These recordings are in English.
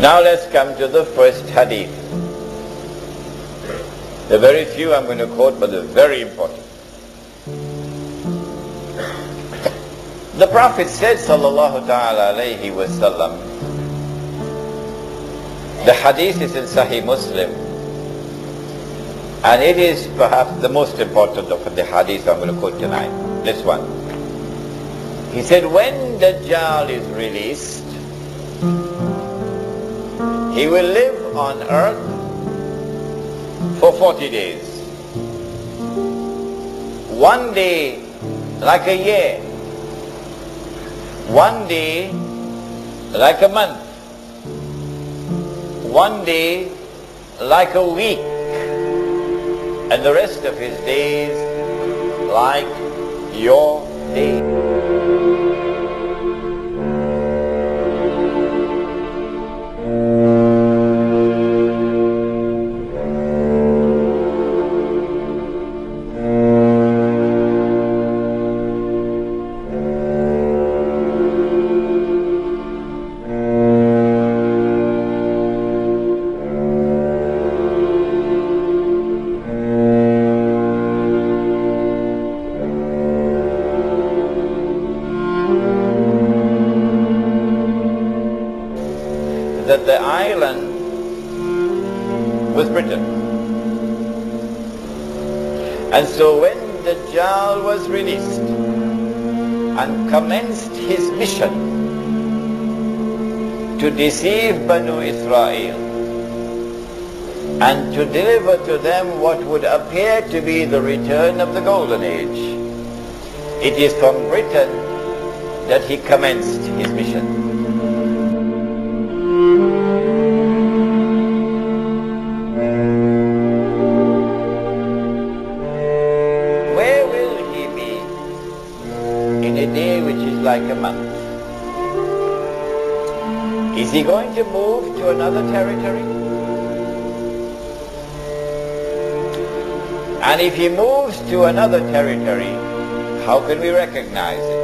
Now let's come to the first hadith. The very few I'm going to quote, but they're very important. The Prophet said, sallallahu ta'ala alayhi wa sallam, the hadith is in Sahih Muslim, and it is perhaps the most important of the hadith I'm going to quote tonight, this one. He said, when Dajjal is released, he will live on earth for 40 days. One day like a year. One day like a month. One day like a week. And the rest of his days like your day. That the island was Britain. And so when Dajjal was released and commenced his mission to deceive Banu Israel and to deliver to them what would appear to be the return of the Golden Age, it is from Britain that he commenced his mission. Like a month. Is he going to move to another territory? And if he moves to another territory, how can we recognize it?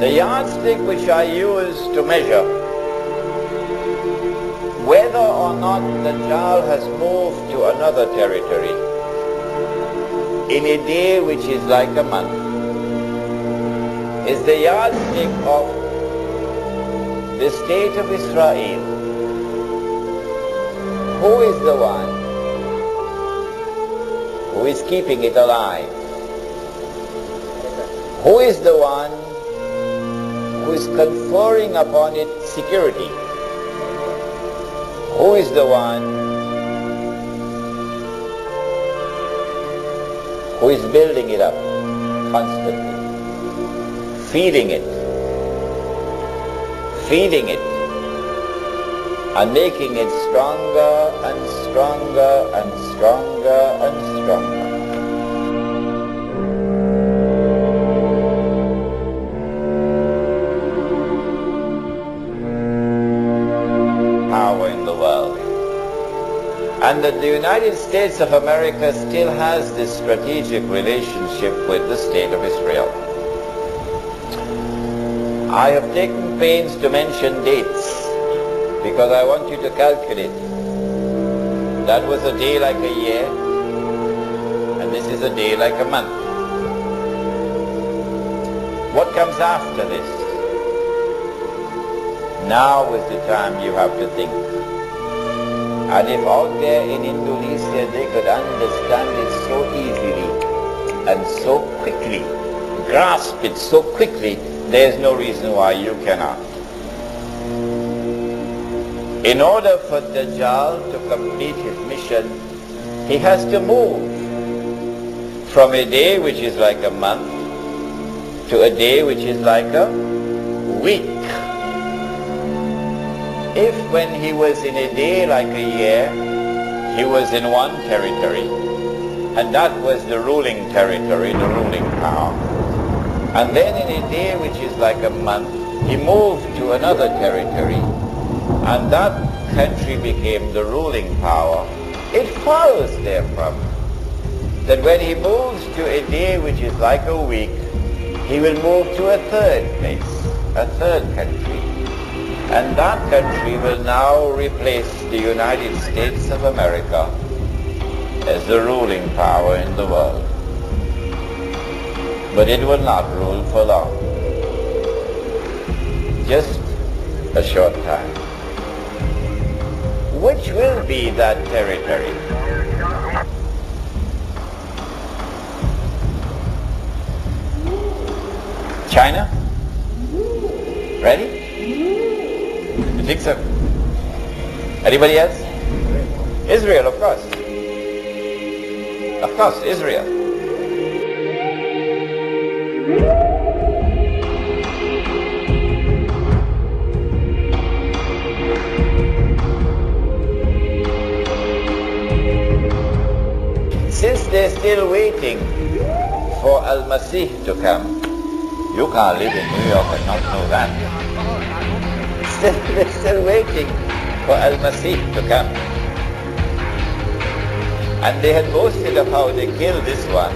The yardstick which I use to measure whether or not Dajjal has moved to another territory in a day which is like a month is the yardstick of the state of Israel. Who is the one who is keeping it alive? Who is the one who is conferring upon it security? Who is the one who is building it up constantly, feeding it, and making it stronger and stronger and stronger and stronger. Power in the world. And that the United States of America still has this strategic relationship with the State of Israel. I have taken pains to mention dates because I want you to calculate. That was a day like a year, and this is a day like a month. What comes after this? Now is the time you have to think. And if out there in Indonesia they could understand it so easily and so quickly, grasp it so quickly, there is no reason why you cannot. In order for Dajjal to complete his mission, he has to move from a day which is like a month to a day which is like a week. If when he was in a day like a year, he was in one territory, and that was the ruling territory, the ruling power, and then in a day which is like a month, he moved to another territory, and that country became the ruling power, it follows therefrom that when he moves to a day which is like a week, he will move to a third place. a third country. And that country will now replace the United States of America as the ruling power in the world. But it will not rule for long. Just a short time. Which will be that territory? China? Ready? You think so? Anybody else? Israel, of course. Of course, Israel. Since they're still waiting for Al-Masih to come, you can't live in New York and not know that. They're still waiting for Al-Masih to come. And they had boasted of how they killed this one.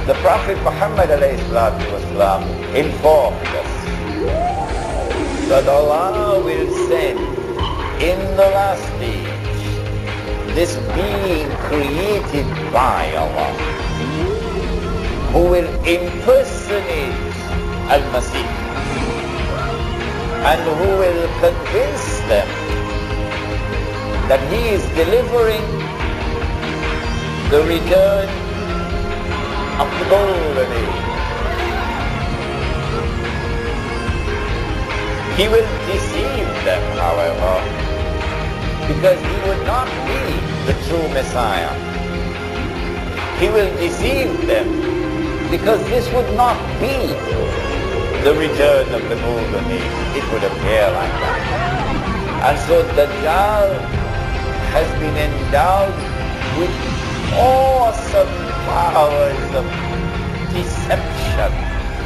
The Prophet Muhammad ﷺ informed us that Allah will send in the last age this being created by Allah, who will impersonate Al-Masih and who will convince them that he is delivering the return of the golden age. He will deceive them, however, because he would not be the true Messiah. He will deceive them because this would not be the return of the golden age. It would appear like that. And so Dajjal has been endowed with awesome powers of deception.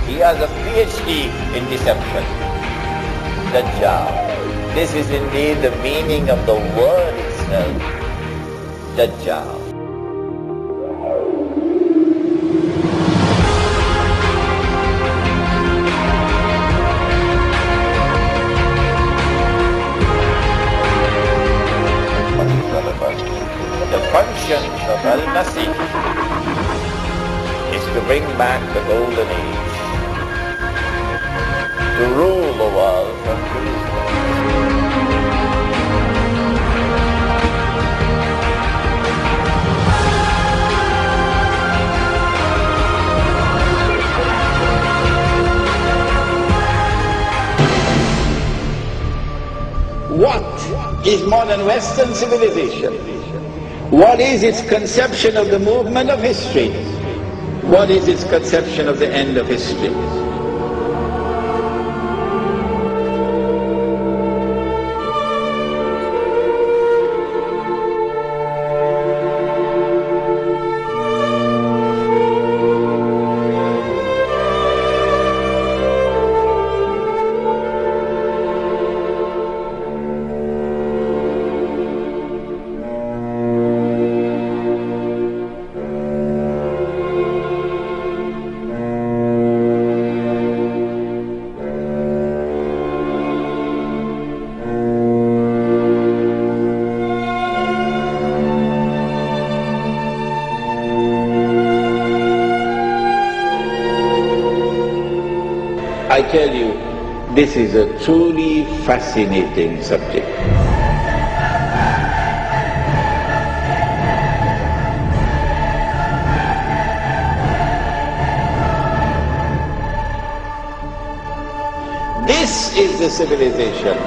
He has a PhD in deception. Dajjal. This is indeed the meaning of the word itself, Dajjal. The function of Al-Masih is to bring back the golden age, to rule the world from Jerusalem. What is modern Western civilization? What is its conception of the movement of history? What is its conception of the end of history? I tell you, this is a truly fascinating subject. This is the civilization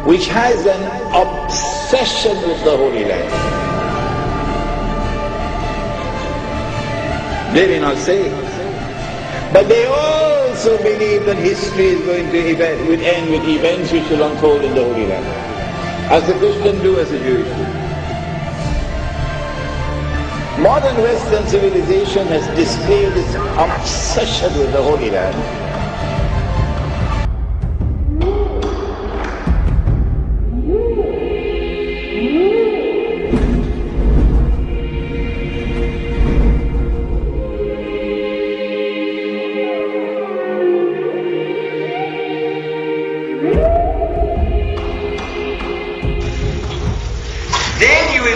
which has an obsession with the Holy Land. They may not say it, but they also believe that history is going to end with events which will unfold in the Holy Land, as the Christians do, as the Jews do. Modern Western civilization has displayed its obsession with the Holy Land.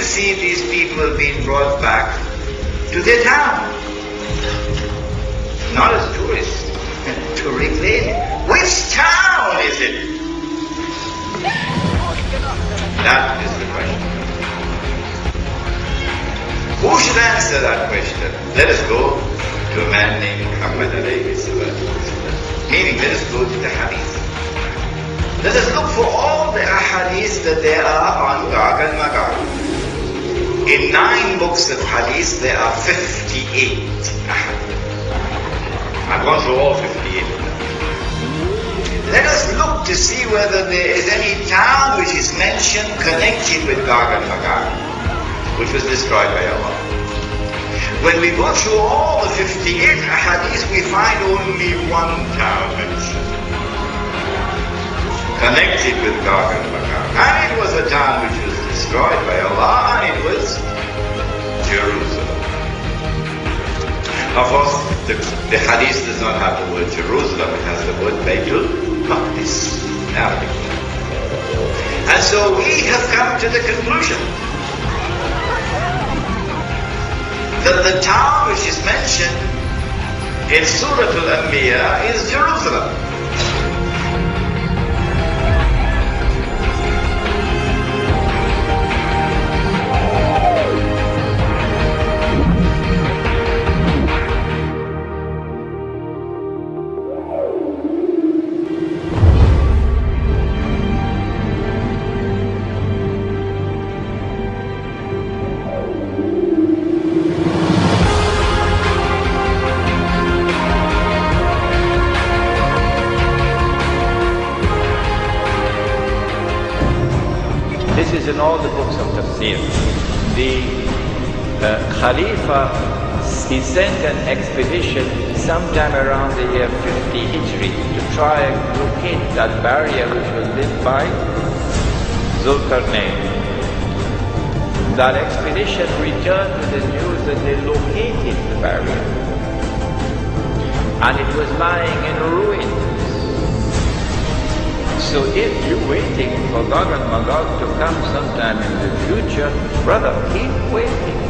to see these people being brought back to their town. Not as tourists, to reclaim it. Which town is it? That is the question. Who should answer that question? Let us go to a man named Muhammad alayhi salatu wasalam. Meaning, let us go to the hadith. Let us look for all the ahadith that there are on Gog and Magog. In 9 books of hadith, there are 58 ahadith. I've gone through all 58 of them. Let us look to see whether there is any town which is mentioned connected with Gog and Magog, which was destroyed by Allah. When we go through all the 58 ahadith, we find only one town mentioned, connected with Gog and Magog. And it was a town which was destroyed by Allah, and it was Jerusalem. Of course, the hadith does not have the word Jerusalem, it has the word Baitul Maqdis, Arabic. And so we have come to the conclusion that the town which is mentioned in Surah Al-Anbiya is Jerusalem. This is in all the books of tafsir. The Khalifa, he sent an expedition sometime around the year 50 Hijri to try and locate that barrier which was lit by Zulkarnain. That expedition returned with the news that they located the barrier, and it was lying in ruins. So if you're waiting for Gog and Magog to come sometime in the future, brother, keep waiting.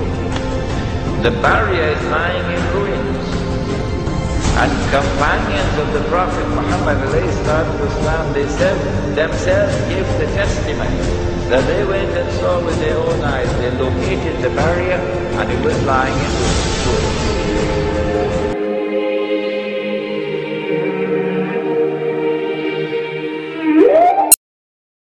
The barrier is lying in ruins. And companions of the Prophet Muhammad ﷺ, they said themselves gave the testimony that they went and saw with their own eyes. They located the barrier and it was lying in ruins.